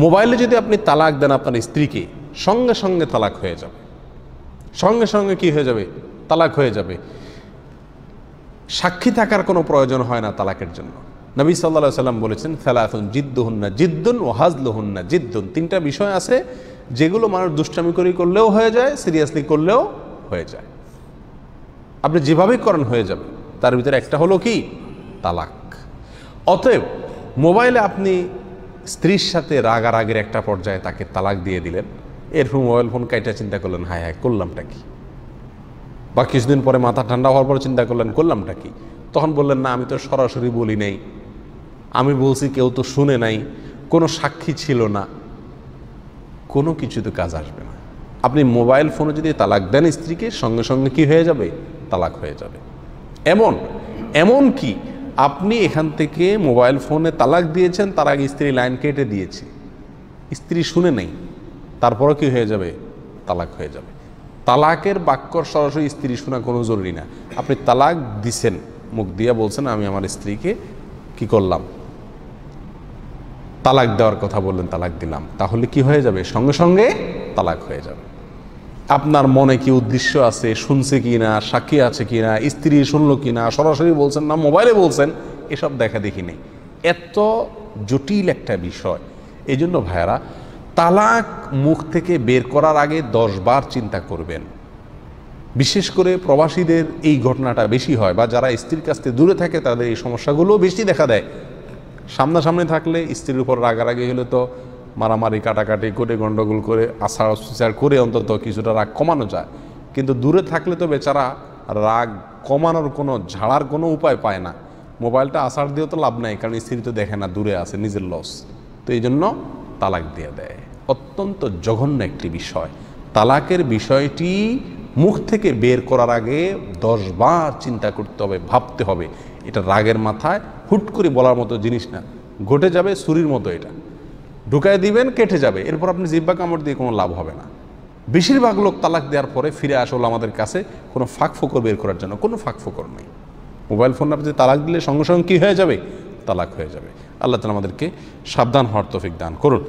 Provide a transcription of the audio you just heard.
মোবাইলে যদি আপনি তালাক দেন আপনার স্ত্রীকে, সঙ্গে সঙ্গে তালাক হয়ে যাবে, সঙ্গে সঙ্গে কি হয়ে যাবে? তালাক হয়ে যাবে। সাক্ষী থাকার কোনো প্রয়োজন হয় না তালাকের জন্য। নবী সাল্লাল্লাহু আলাইহি সাল্লাম বলেছেন, সালাতুন জিদ্দুহুন্না জিদ্দুন ওয়া হাজলুহুন্না জিদ্দুন। তিনটা বিষয় আছে যেগুলো মানুষ দুষ্টামি করে করলেও হয়ে যায়, সিরিয়াসলি করলেও হয়ে যায়। আপনি যেভাবেই করেন হয়ে যাবে। তার ভিতরে একটা হলো কি? তালাক। অতএব মোবাইলে আপনি স্ত্রীর সাথে রাগারাগের একটা পর্যায়ে তাকে তালাক দিয়ে দিলেন, এরপর মোবাইল ফোন কাইটা চিন্তা করলেন, হায় হায় করলামটা কি? বা কিছুদিন পরে মাথা ঠান্ডা হওয়ার পরে চিন্তা করলেন করলামটা কি? তখন বললেন, না আমি তো সরাসরি বলি নাই, আমি বলছি কেউ তো শুনে নাই, কোনো সাক্ষী ছিল না। কোনো কিছুতে কাজ আসবে না। আপনি মোবাইল ফোনে যদি তালাক দেন স্ত্রীকে, সঙ্গে সঙ্গে কি হয়ে যাবে? তালাক হয়ে যাবে। এমন কি আপনি এখান থেকে মোবাইল ফোনে তালাক দিয়েছেন, তার আগে স্ত্রী লাইন কেটে দিয়েছে, স্ত্রী শুনে নেই, তারপরও কি হয়ে যাবে? তালাক হয়ে যাবে। তালাকের বাক্যর সরাসরি স্ত্রী শোনা কোনো জরুরি না। আপনি তালাক দিছেন, মুখ দিয়া বলছেন আমি আমার স্ত্রীকে কি করলাম? তালাক দেওয়ার কথা বললেন, তালাক দিলাম, তাহলে কি হয়ে যাবে? সঙ্গে সঙ্গে তালাক হয়ে যাবে। আপনার মনে কি উদ্দেশ্য আছে, শুনছে কি না, সাক্ষী আছে কি না, স্ত্রী শুনলো কি না, সরাসরি বলছেন না মোবাইলে বলছেন, এসব দেখা দেখি নেই। এত জটিল একটা বিষয়। এই জন্য ভাইয়ারা, তালাক মুখ থেকে বের করার আগে 10 বার চিন্তা করবেন। বিশেষ করে প্রবাসীদের এই ঘটনাটা বেশি হয়, বা যারা স্ত্রীর কাছ থেকে দূরে থাকে তাদের এই সমস্যাগুলো বেশি দেখা দেয়। সামনাসামনি থাকলে স্ত্রীর উপর রাগারাগি হলে তো মারামারি কাটাকাটি করে গন্ডগোল করে আচার বিচার করে অন্তত কিছুটা রাগ কমানো যায়, কিন্তু দূরে থাকলে তো বেচারা রাগ কমানোর কোনো ঝাড়ার কোনো উপায় পায় না। মোবাইলটা আচার দিয়েও তো লাভ নাই, কারণ স্ত্রী তো দেখে না, দূরে আছে, নিজের লস। তো এই জন্য তালাক দিয়ে দেয়। অত্যন্ত জঘন্য একটি বিষয়। তালাকের বিষয়টি মুখ থেকে বের করার আগে 10 বার চিন্তা করতে হবে, ভাবতে হবে। এটা রাগের মাথায় হুট করে বলার মতো জিনিস না, ঘটে যাবে ছুরির মতো, এটা ঢুকায় দিবেন, কেটে যাবে, এরপর আপনি জিহ্বা কামড় দিয়ে কোনো লাভ হবে না। বেশিরভাগ লোক তালাক দেওয়ার পরে ফিরে আসলে আমাদের কাছে কোনো ফাঁক ফোকর বের করার জন্য, কোনো ফাঁক ফোকর নেই। মোবাইল ফোন আপনি তালাক দিলে সঙ্গে সঙ্গে কী হয়ে যাবে? তালাক হয়ে যাবে। আল্লাহ তাআলা আমাদেরকে সাবধান হওয়ার তৌফিক দান করুন।